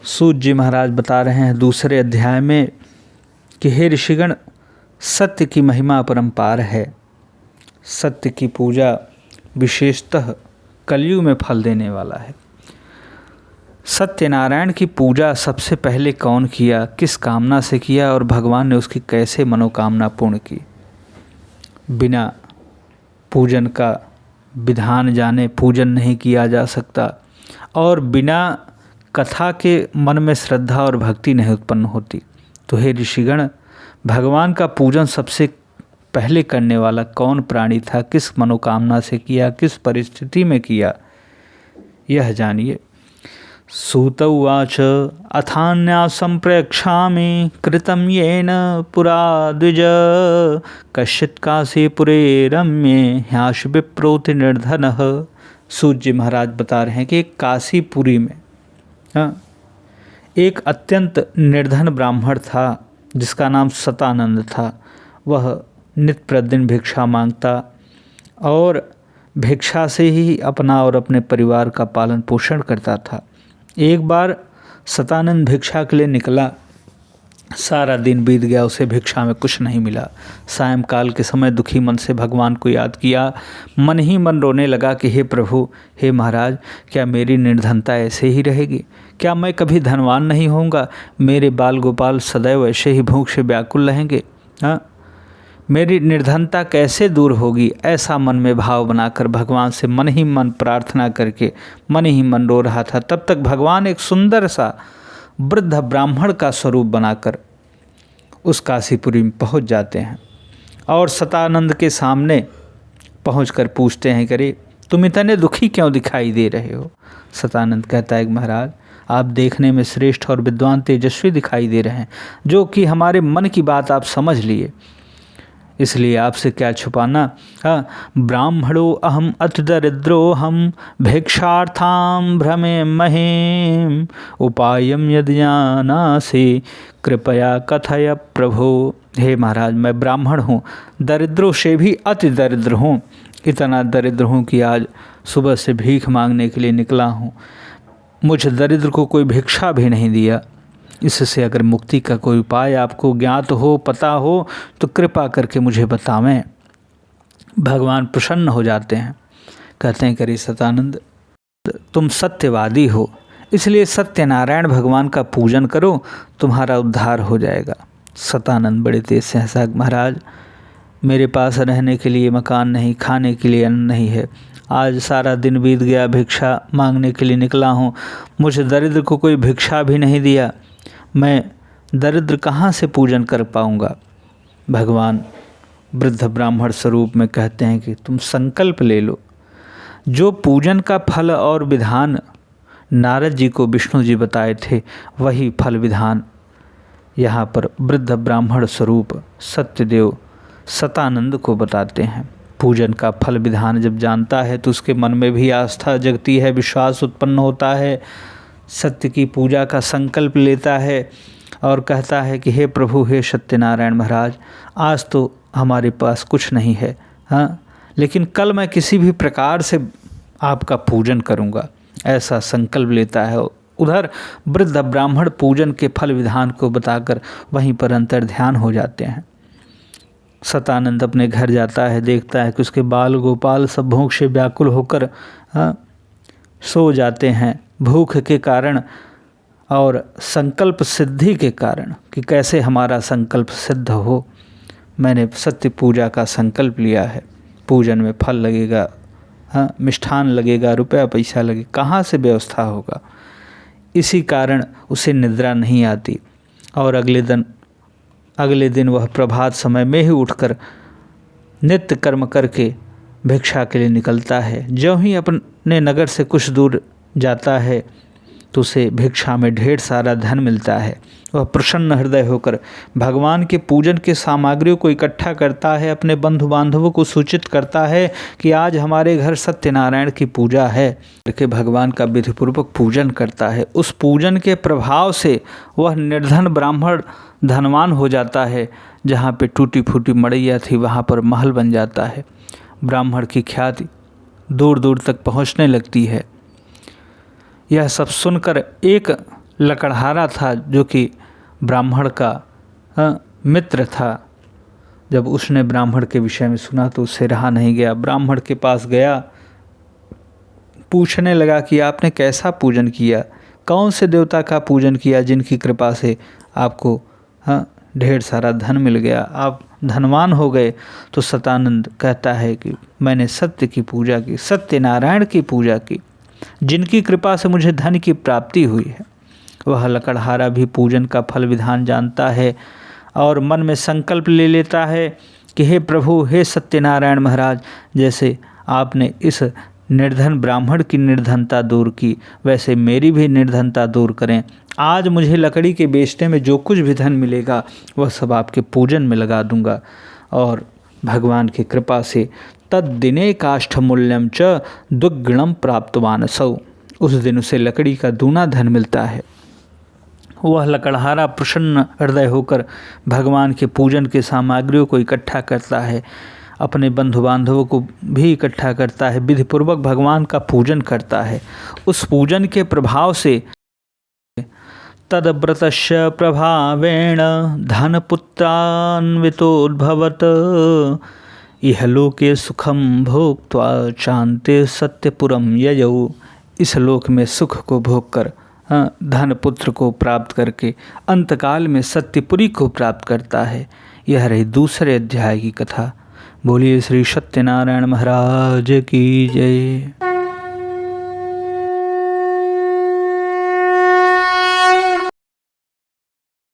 सूत जी महाराज बता रहे हैं दूसरे अध्याय में कि हे ऋषिगण, सत्य की महिमा अपरंपार है। सत्य की पूजा विशेषतः कलयुग में फल देने वाला है। सत्यनारायण की पूजा सबसे पहले कौन किया, किस कामना से किया और भगवान ने उसकी कैसे मनोकामना पूर्ण की। बिना पूजन का विधान जाने पूजन नहीं किया जा सकता और बिना कथा के मन में श्रद्धा और भक्ति नहीं उत्पन्न होती। तो हे ऋषिगण, भगवान का पूजन सबसे पहले करने वाला कौन प्राणी था, किस मनोकामना से किया, किस परिस्थिति में किया, यह जानिए। सूत उवाच अथान्यासं प्रयक्षामि कृतं येन पुरा द्विज कश्चित् काशीपुरे रम्ये ह्याश विप्रोति निर्धनः। सूत जी महाराज बता रहे हैं कि काशीपुरी में एक अत्यंत निर्धन ब्राह्मण था जिसका नाम सतानंद था। वह नित्य प्रतिदिन भिक्षा मांगता और भिक्षा से ही अपना और अपने परिवार का पालन पोषण करता था। एक बार सतानंद भिक्षा के लिए निकला, सारा दिन बीत गया, उसे भिक्षा में कुछ नहीं मिला। सायंकाल के समय दुखी मन से भगवान को याद किया, मन ही मन रोने लगा कि हे प्रभु, हे महाराज, क्या मेरी निर्धनता ऐसे ही रहेगी? क्या मैं कभी धनवान नहीं होऊंगा? मेरे बाल गोपाल सदैव ऐसे ही भूख से व्याकुल रहेंगे? हाँ, मेरी निर्धनता कैसे दूर होगी? ऐसा मन में भाव बनाकर भगवान से मन ही मन प्रार्थना करके मन ही मन रो रहा था। तब तक भगवान एक सुंदर सा वृद्ध ब्राह्मण का स्वरूप बनाकर उस काशीपुरी में पहुंच जाते हैं और सतानंद के सामने पहुंचकर पूछते हैं, करे तुम इतने दुखी क्यों दिखाई दे रहे हो? सतानंद कहता है, महाराज, आप देखने में श्रेष्ठ और विद्वान तेजस्वी दिखाई दे रहे हैं, जो कि हमारे मन की बात आप समझ लिए, इसलिए आपसे क्या छुपाना। हाँ, ब्राह्मणो अहम अति दरिद्रो हम भिक्षार्थां भ्रमे महेम उपायम यदि जानासि कृपया कथय प्रभो। हे महाराज, मैं ब्राह्मण हूँ, दरिद्रों से भी अति दरिद्र हूँ। इतना दरिद्र हूँ कि आज सुबह से भीख मांगने के लिए निकला हूँ। मुझ दरिद्र को कोई भिक्षा भी नहीं दिया। इससे अगर मुक्ति का कोई उपाय आपको ज्ञात हो, पता हो, तो कृपा करके मुझे बतावें। भगवान प्रसन्न हो जाते हैं, कहते हैं, करे सतानंद, तुम सत्यवादी हो, इसलिए सत्यनारायण भगवान का पूजन करो, तुम्हारा उद्धार हो जाएगा। सतानंद बड़े तेज से हंसा, महाराज, मेरे पास रहने के लिए मकान नहीं, खाने के लिए अन्न नहीं है। आज सारा दिन बीत गया, भिक्षा मांगने के लिए निकला हूँ, मुझे दरिद्र को कोई भिक्षा भी नहीं दिया, मैं दरिद्र कहाँ से पूजन कर पाऊँगा। भगवान वृद्ध ब्राह्मण स्वरूप में कहते हैं कि तुम संकल्प ले लो। जो पूजन का फल और विधान नारद जी को विष्णु जी बताए थे, वही फल विधान यहाँ पर वृद्ध ब्राह्मण स्वरूप सत्यदेव सतानंद को बताते हैं। पूजन का फल विधान जब जानता है तो उसके मन में भी आस्था जगती है, विश्वास उत्पन्न होता है, सत्य की पूजा का संकल्प लेता है और कहता है कि हे प्रभु, हे सत्यनारायण महाराज, आज तो हमारे पास कुछ नहीं है, हाँ, लेकिन कल मैं किसी भी प्रकार से आपका पूजन करूँगा, ऐसा संकल्प लेता है। उधर वृद्ध ब्राह्मण पूजन के फल विधान को बताकर वहीं पर अंतर्ध्यान हो जाते हैं। सतानंद अपने घर जाता है, देखता है कि उसके बाल गोपाल सब भूख से व्याकुल होकर सो जाते हैं, भूख के कारण और संकल्प सिद्धि के कारण कि कैसे हमारा संकल्प सिद्ध हो। मैंने सत्य पूजा का संकल्प लिया है, पूजन में फल लगेगा, हाँ, मिष्ठान लगेगा, रुपया पैसा लगेगा, कहाँ से व्यवस्था होगा। इसी कारण उसे निद्रा नहीं आती और अगले दिन वह प्रभात समय में ही उठकर नित्य कर्म करके भिक्षा के लिए निकलता है। जो ही अपने नगर से कुछ दूर जाता है तो उसे भिक्षा में ढेर सारा धन मिलता है। वह प्रसन्न हृदय होकर भगवान के पूजन के सामग्रियों को इकट्ठा करता है, अपने बंधु बांधवों को सूचित करता है कि आज हमारे घर सत्यनारायण की पूजा है, करके भगवान का विधिपूर्वक पूजन करता है। उस पूजन के प्रभाव से वह निर्धन ब्राह्मण धनवान हो जाता है। जहाँ पे टूटी फूटी मड़ैया थी वहाँ पर महल बन जाता है। ब्राह्मण की ख्याति दूर दूर तक पहुँचने लगती है। यह सब सुनकर एक लकड़हारा था जो कि ब्राह्मण का मित्र था, जब उसने ब्राह्मण के विषय में सुना तो उससे रहा नहीं गया। ब्राह्मण के पास गया, पूछने लगा कि आपने कैसा पूजन किया, कौन से देवता का पूजन किया जिनकी कृपा से आपको ढेर सारा धन मिल गया, आप धनवान हो गए। तो सतानंद कहता है कि मैंने सत्य की पूजा की, सत्यनारायण की पूजा की, जिनकी कृपा से मुझे धन की प्राप्ति हुई है। वह लकड़हारा भी पूजन का फल विधान जानता है और मन में संकल्प ले लेता है कि हे प्रभु, हे सत्यनारायण महाराज, जैसे आपने इस निर्धन ब्राह्मण की निर्धनता दूर की, वैसे मेरी भी निर्धनता दूर करें। आज मुझे लकड़ी के बेचने में जो कुछ भी धन मिलेगा वह सब आपके पूजन में लगा दूंगा। और भगवान की कृपा से तद्दिने काष्ठमूल्यम च दुग्गणम प्राप्तवानसौ, उस दिन उसे लकड़ी का दूना धन मिलता है। वह लकड़हारा प्रसन्न हृदय होकर भगवान के पूजन के सामग्रियों को इकट्ठा करता है, अपने बंधु बांधवों को भी इकट्ठा करता है, विधिपूर्वक भगवान का पूजन करता है। उस पूजन के प्रभाव से तद्व्रतस्य प्रभावेण धनपुत्रान्वितोद्भवत् इहलोके सुखम भोक्त्वा चान्ते सत्यपुरम ययौ, इस लोक में सुख को भोग कर धन पुत्र को प्राप्त करके अंतकाल में सत्यपुरी को प्राप्त करता है। यह रही दूसरे अध्याय की कथा। बोलिए श्री सत्यनारायण महाराज की जय।